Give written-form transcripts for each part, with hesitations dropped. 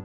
Oh.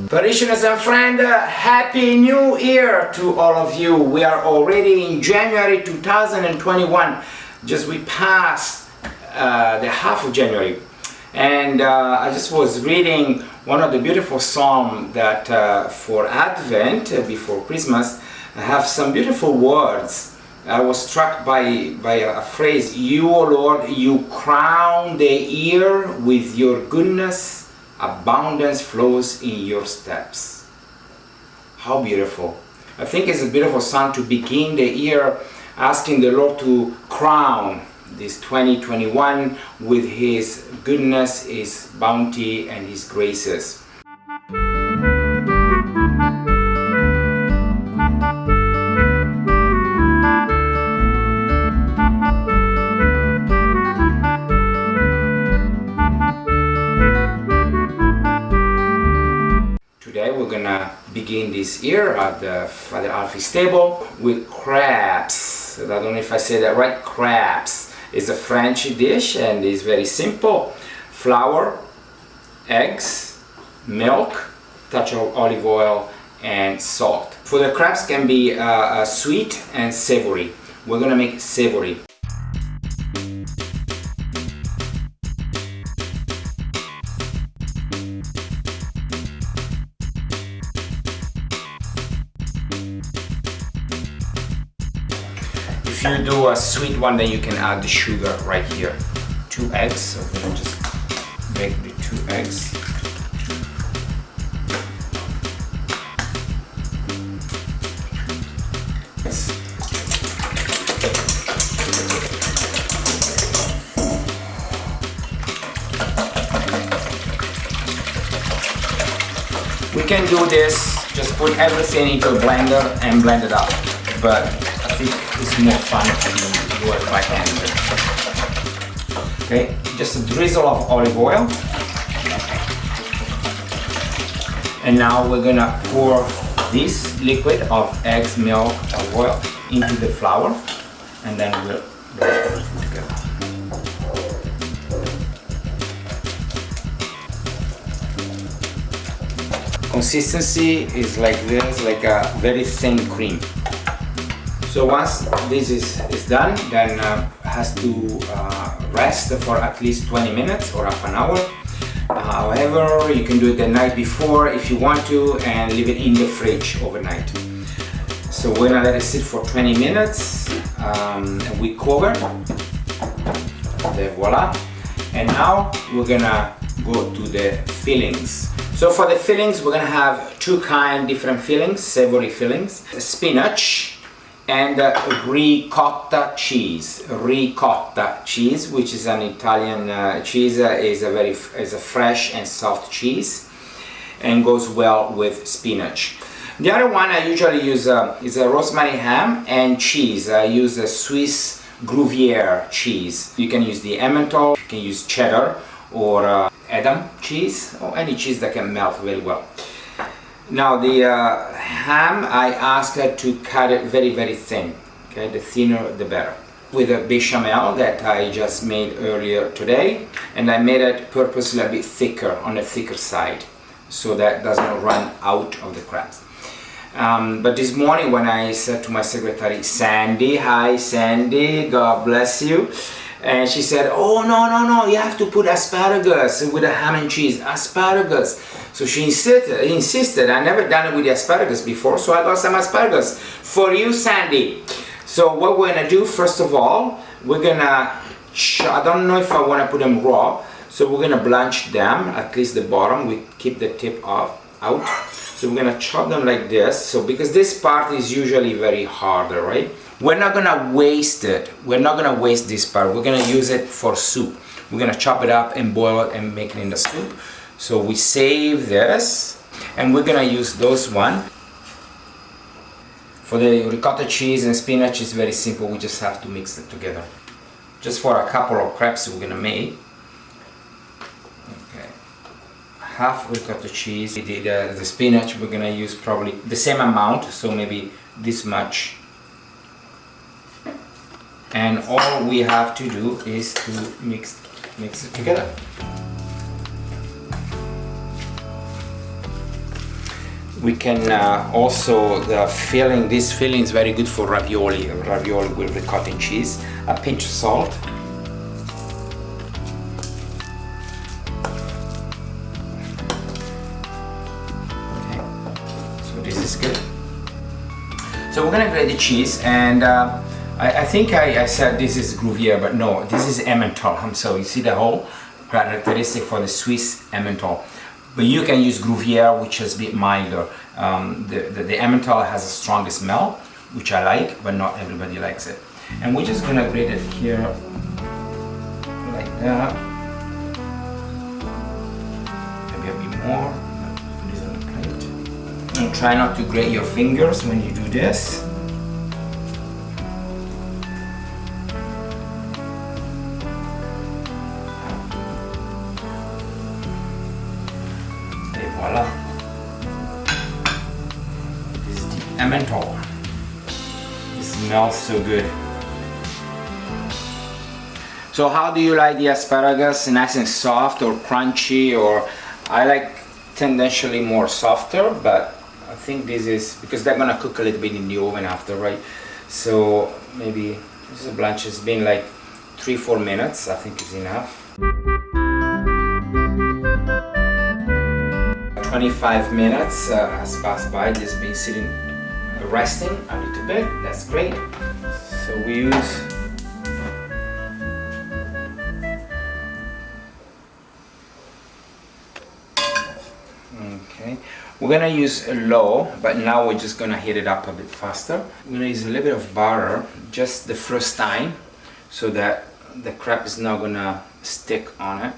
Parishioners and friends, Happy New Year to all of you. We are already in January 2021. Just we passed the half of January. And I just was reading one of the beautiful psalms that for Advent, before Christmas, have some beautiful words. I was struck by a phrase, "You, O Lord, you crown the year with your goodness, abundance flows in your steps." How beautiful. I think it's a beautiful song to begin the year asking the Lord to crown this 2021 with His goodness, His bounty, and His graces. Today we're gonna begin this year at the Father Alfie's table with crepes. I don't know if I say that right. Crepes is a French dish and is very simple. Flour, eggs, milk, touch of olive oil, and salt. For the crepes can be sweet and savory. We're gonna make savory. If you do a sweet one, then you can add the sugar right here. 2 eggs, so we're gonna just make the 2 eggs. We can do this, just put everything into a blender and blend it up, but I think it's more fun to do it by hand. Okay, just a drizzle of olive oil. And now we're gonna pour this liquid of eggs, milk, olive oil into the flour, and then we'll put it together. Consistency is like this, like a very thin cream. So once this is done, then has to rest for at least 20 minutes or half an hour. However, you can do it the night before if you want to and leave it in the fridge overnight. So we're gonna let it sit for 20 minutes and we cover. Voila. And now we're gonna go to the fillings. So for the fillings, we're gonna have two different fillings, savory fillings. Spinach and ricotta cheese. Ricotta cheese, which is an Italian cheese, is a fresh and soft cheese and goes well with spinach. The other one I usually use is a rosemary ham and cheese. I use a Swiss Gruyere cheese. You can use the Emmental, you can use cheddar or Edam cheese, or any cheese that can melt very well. Now the ham, I ask her to cut it very, very thin. Okay, the thinner the better. With a bechamel that I just made earlier today, and I made it purposely a bit thicker, on the thicker side, so that doesn't run out of the crepes. But this morning when I said to my secretary, Sandy, hi Sandy, God bless you. And she said, oh no, you have to put asparagus with the ham and cheese, asparagus. So she insisted, I never done it with the asparagus before, so I got some asparagus for you, Sandy. So what we're gonna do, first of all, we're gonna, I don't know if I wanna put them raw, so we're gonna blanch them, at least the bottom, we keep the tip out. So we're gonna chop them like this, so because this part is usually very harder, right? We're not gonna waste it. We're not gonna waste this part. We're gonna use it for soup. We're gonna chop it up and boil it and make it in the soup. So we save this, and we're gonna use those one. For the ricotta cheese and spinach, it's very simple. We just have to mix it together. Just for a couple of crepes we're gonna make. Okay, half ricotta cheese. The spinach, we're gonna use probably the same amount, so maybe this much. and all we have to do is to mix it together. We can also, this filling is very good for ravioli with ricotta and cheese. A pinch of salt. Okay, so this is good. So we're gonna grate the cheese, and I think I said this is Gruyere, but no, this is Emmental. So you see the whole characteristic for the Swiss Emmental. But you can use Gruyere, which is a bit milder. The Emmental has a stronger smell, which I like, but not everybody likes it. And we're just gonna grate it here, like that. Maybe a bit more. Put it on the plate. And try not to grate your fingers when you do this. Voila. This is the Emmental. It smells so good. So how do you like the asparagus? Nice and soft or crunchy? Or I like tendentially more softer, but I think this is because they're gonna cook a little bit in the oven after, right? So maybe this is a blanch. It's been like 3-4 minutes. I think is enough. 25 minutes has passed by. This has been sitting, resting a little bit. That's great. So we use we're gonna use low, but now we're just gonna heat it up a bit faster. We're gonna use a little bit of butter, just the first time, so that the crepe is not gonna stick on it.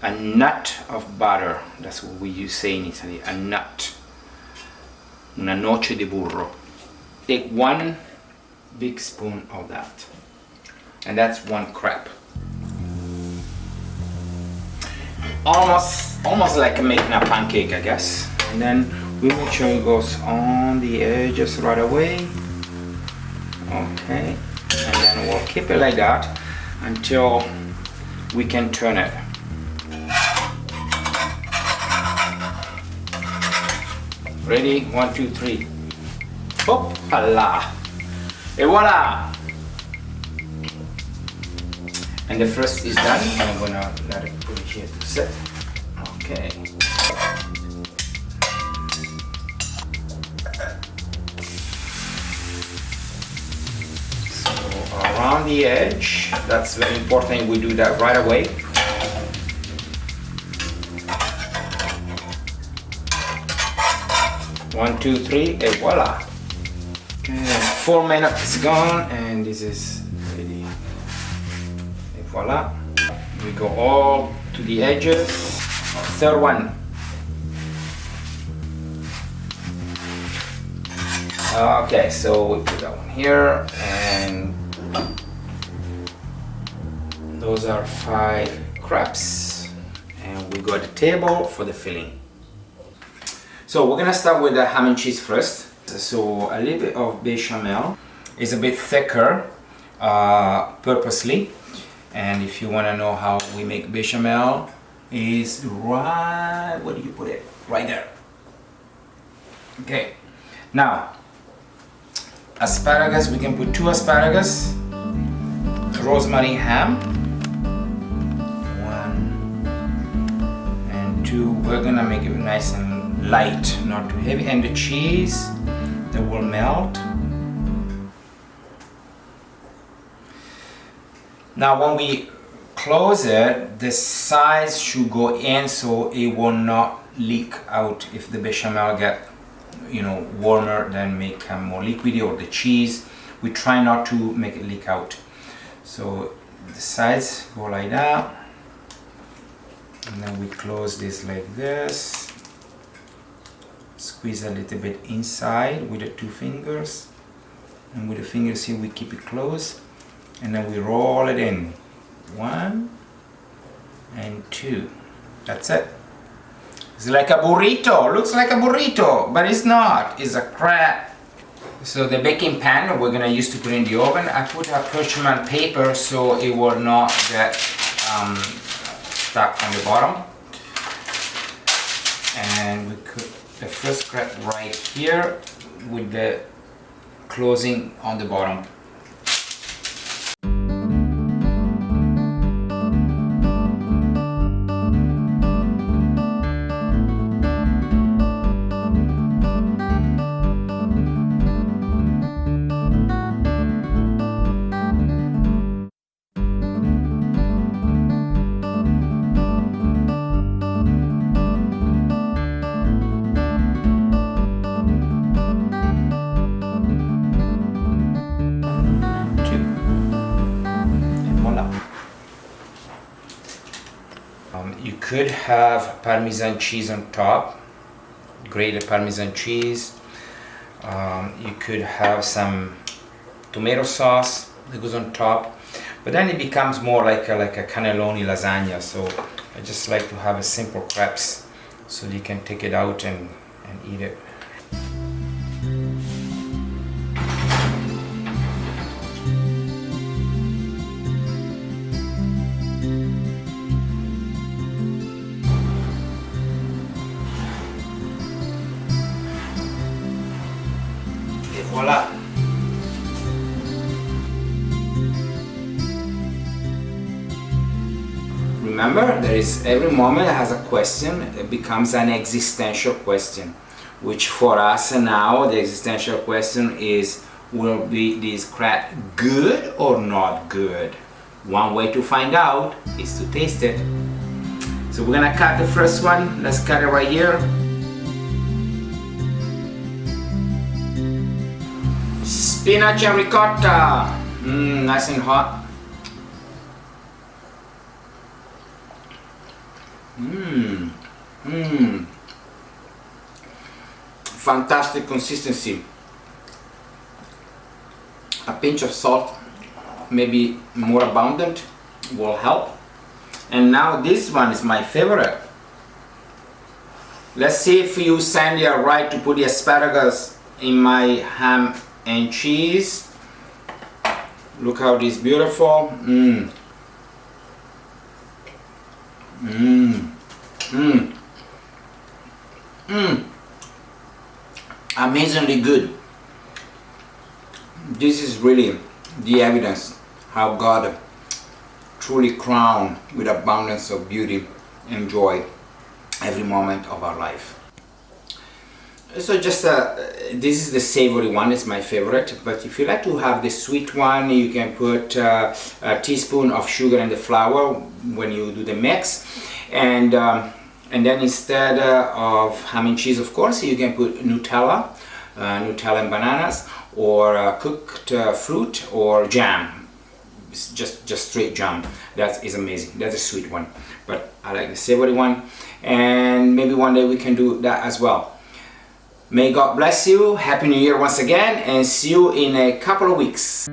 A nut of butter, that's what we say in Italy, a nut. Una noce di burro. Take 1 big spoon of that. And that's 1 crepe. Almost like making a pancake, I guess. And then we make sure it goes on the edges right away. Okay. And then we'll keep it like that until we can turn it. Ready? 1, 2, 3. Hoppala! Et voila! And the first is done. I'm gonna let it put it here to set. Okay. So around the edge, that's very important. We do that right away. One, 2, 3, and voila! Okay, 4 minutes gone, and this is ready. And voila! We go all to the edges. Third one. Okay, so we put that one here, and those are 5 crepes, and we go to the table for the filling. So we're gonna start with the ham and cheese first. So a little bit of bechamel. It's a bit thicker, purposely. And if you wanna know how we make bechamel, is right, where do you put it? Right there. Okay. Now, asparagus, we can put 2 asparagus, rosemary ham, 1 and 2. We're gonna make it nice and light, not too heavy, and the cheese that will melt. Now when we close it, the sides should go in so it will not leak out. If the bechamel get, warmer, then make more liquidy, or the cheese, we try not to make it leak out. So the sides go like that, and then we close this like this. Squeeze a little bit inside with the 2 fingers, and with the fingers here we keep it closed, and then we roll it in. 1 and 2. That's it. It's like a burrito. Looks like a burrito, but it's not. It's a crepe. So the baking pan we're gonna use to put in the oven. I put a parchment paper so it will not get stuck on the bottom. And we put the first crepe right here with the closing on the bottom. You could have Parmesan cheese on top, grated Parmesan cheese. You could have some tomato sauce that goes on top, but then it becomes more like a cannelloni lasagna. So I just like to have a simple crepes so you can take it out and eat it. Voila! Remember, there is every moment has a question. It becomes an existential question, which for us now the existential question is: will be this crepe good or not good? One way to find out is to taste it. So we're gonna cut the first one. Let's cut it right here. Spinach and ricotta, nice and hot. Fantastic consistency. A pinch of salt, maybe more abundant, will help. And now this one is my favorite. Let's see if you, Sandy, are right to put the asparagus in my ham and cheese. Look how this is beautiful. Amazingly good. This is really the evidence how God truly crowned with abundance of beauty and joy every moment of our life. So just this is the savory one, it's my favorite, but if you like to have the sweet one, you can put a teaspoon of sugar in the flour when you do the mix, and then instead of ham and cheese, of course, you can put Nutella and bananas, or cooked fruit, or jam. It's just straight jam. That is amazing. That's a sweet one, but I like the savory one, and maybe one day we can do that as well. May God bless you. Happy New Year once again, and see you in a couple of weeks.